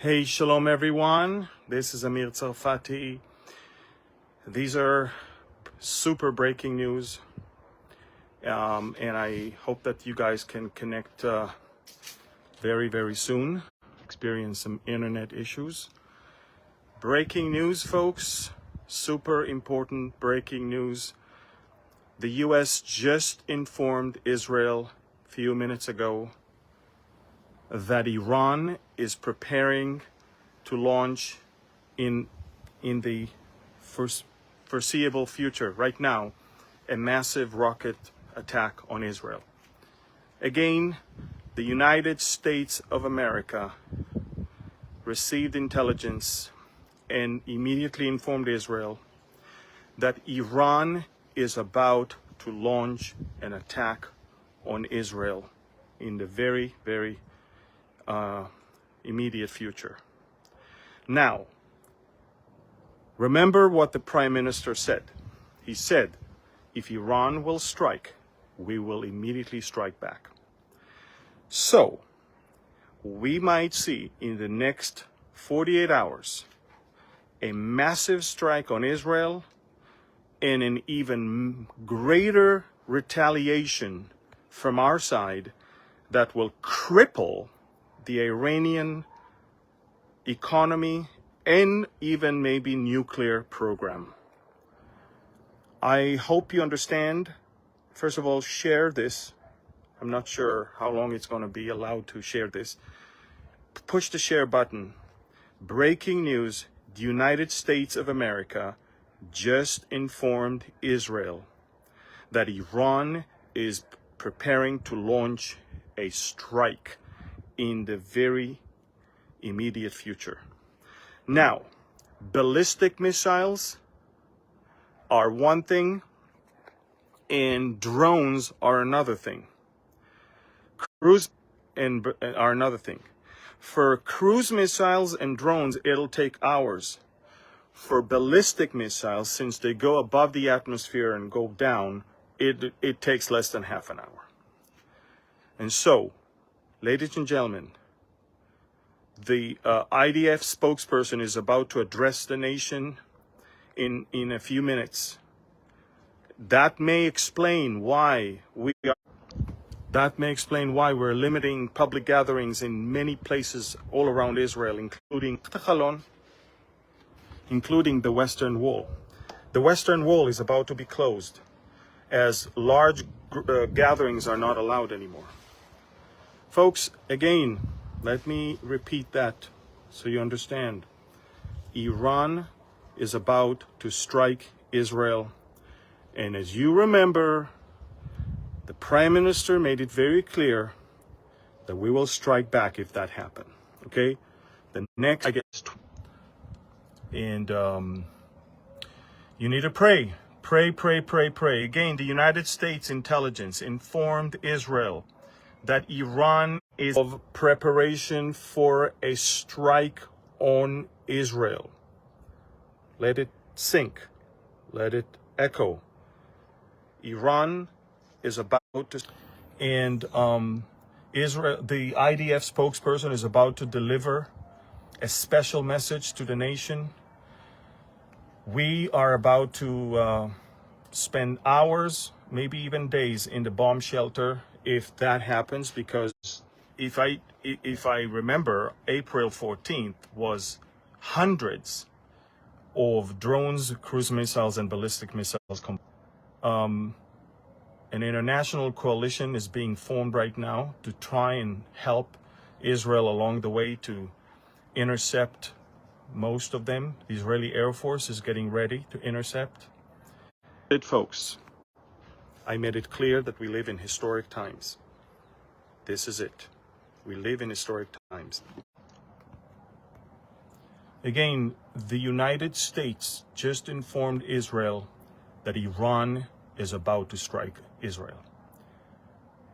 Hey, shalom everyone. This is Amir Tsarfati. These are super breaking news, and I hope that you guys can connect very, very soon. Experience some internet issues. Breaking news, folks. Super important breaking news. The U.S. just informed Israel a few minutes ago that Iran is preparing to launch in the foreseeable future, right now, a massive rocket attack on Israel. Again, the United States of America received intelligence and immediately informed Israel that Iran is about to launch an attack on Israel in the very, very immediate future. Now, remember what the Prime Minister said. He said, if Iran will strike, we will immediately strike back. So, we might see in the next 48 hours a massive strike on Israel and an even greater retaliation from our side that will cripple the Iranian economy and even maybe nuclear program. I hope you understand. First of all, share this. I'm not sure how long it's going to be allowed to share this. Push the share button. Breaking news, the United States of America just informed Israel that Iran is preparing to launch a strike in the very immediate future. Now, ballistic missiles are one thing and drones are another thing. Cruise are another thing. For cruise missiles and drones, it'll take hours. For ballistic missiles, since they go above the atmosphere and go down, it takes less than half an hour. And so, ladies and gentlemen, the IDF spokesperson is about to address the nation in a few minutes. That may explain why we're limiting public gatherings in many places all around Israel, including the Western Wall. The Western Wall is about to be closed as large gatherings are not allowed anymore. Folks, again, let me repeat that so you understand. Iran is about to strike Israel. And as you remember, the Prime Minister made it very clear that we will strike back if that happens. Okay? The next, I guess, and you need to pray. Pray. Again, the United States intelligence informed Israel that Iran is of preparation for a strike on Israel. Let it sink. Let it echo. Iran is about to, and Israel, the IDF spokesperson is about to deliver a special message to the nation. We are about to spend hours, maybe even days, in the bomb shelter if that happens, because if I remember, April 14th was hundreds of drones, cruise missiles, and ballistic missiles. An international coalition is being formed right now to try and help Israel along the way to intercept most of them. The Israeli Air Force is getting ready to intercept. Folks, I made it clear that we live in historic times. This is it. We live in historic times. Again, the United States just informed Israel that Iran is about to strike Israel.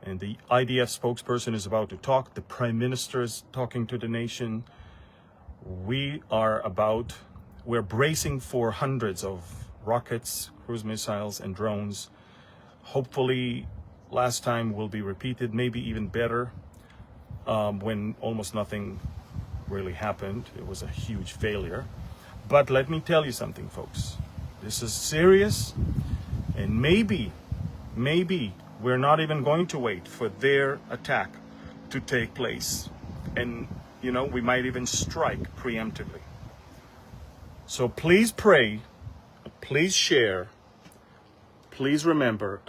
And the IDF spokesperson is about to talk. The Prime Minister is talking to the nation. We're bracing for hundreds of rockets, cruise missiles, and drones. Hopefully, last time will be repeated, maybe even better, when almost nothing really happened. It was a huge failure. But let me tell you something, folks. This is serious, and maybe we're not even going to wait for their attack to take place. And, you know, we might even strike preemptively. So please pray, please share, please remember,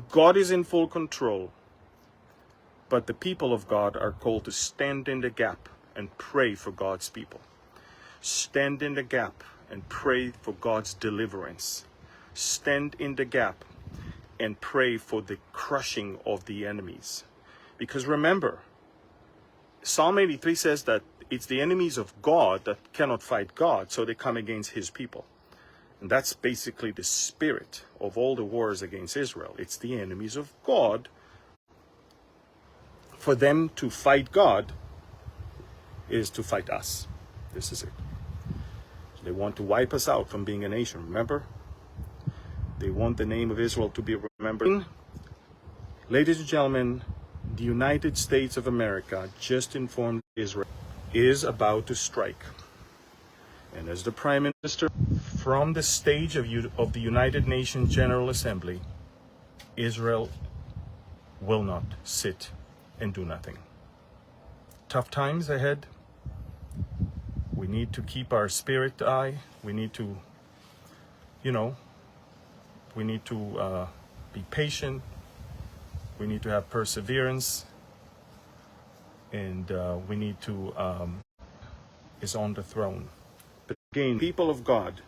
God is in full control, but the people of God are called to stand in the gap and pray for God's people. Stand in the gap and pray for God's deliverance. Stand in the gap and pray for the crushing of the enemies. Because remember, Psalm 83 says that it's the enemies of God that cannot fight God, so they come against his people. And that's basically the spirit of all the wars against Israel. It's the enemies of God. For them to fight God is to fight us. This is it. They want to wipe us out from being a nation, remember? They want the name of Israel to be remembered. Ladies and gentlemen, the United States of America just informed Israel is about to strike. And as the Prime Minister, from the stage of the United Nations General Assembly, Israel will not sit and do nothing. Tough times ahead. We need to keep our spirit high. We need to, be patient. We need to have perseverance. And we need to, is on the throne. But again, people of God,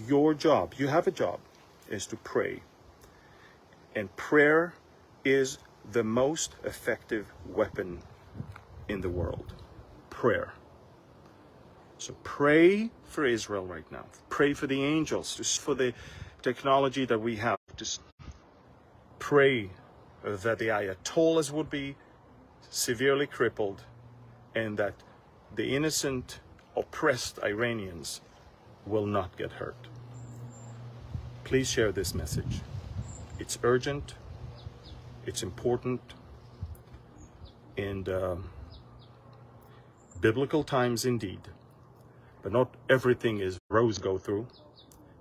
your job, you have a job, is to pray. And prayer is the most effective weapon in the world. Prayer. So pray for Israel right now. Pray for the angels, just for the technology that we have. Just pray that the Ayatollahs would be severely crippled and that the innocent, oppressed Iranians will not get hurt. Please share this message. It's urgent. It's important. And biblical times indeed. But not everything is rose go through,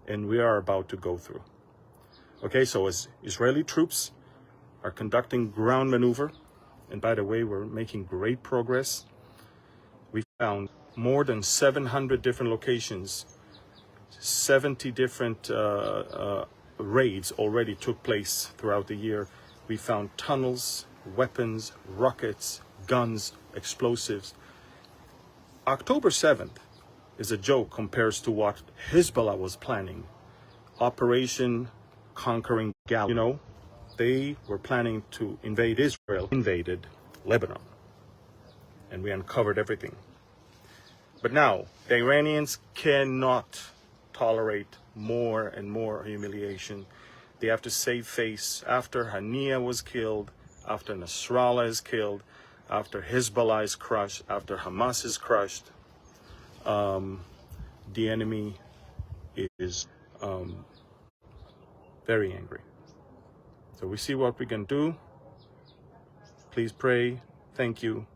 and we are about to go through. Okay, so as Israeli troops are conducting ground maneuver, and by the way, we're making great progress. We found more than 700 different locations, 70 different raids already took place throughout the year. We found tunnels, weapons, rockets, guns, explosives. October 7th is a joke compared to what Hezbollah was planning. Operation Conquering Galilee. You know, they were planning to invade Israel, invaded Lebanon. And we uncovered everything. But now, the Iranians cannot tolerate more and more humiliation. They have to save face after Haniya was killed, after Nasrallah is killed, after Hezbollah is crushed, after Hamas is crushed. The enemy is very angry. So we see what we can do. Please pray. Thank you.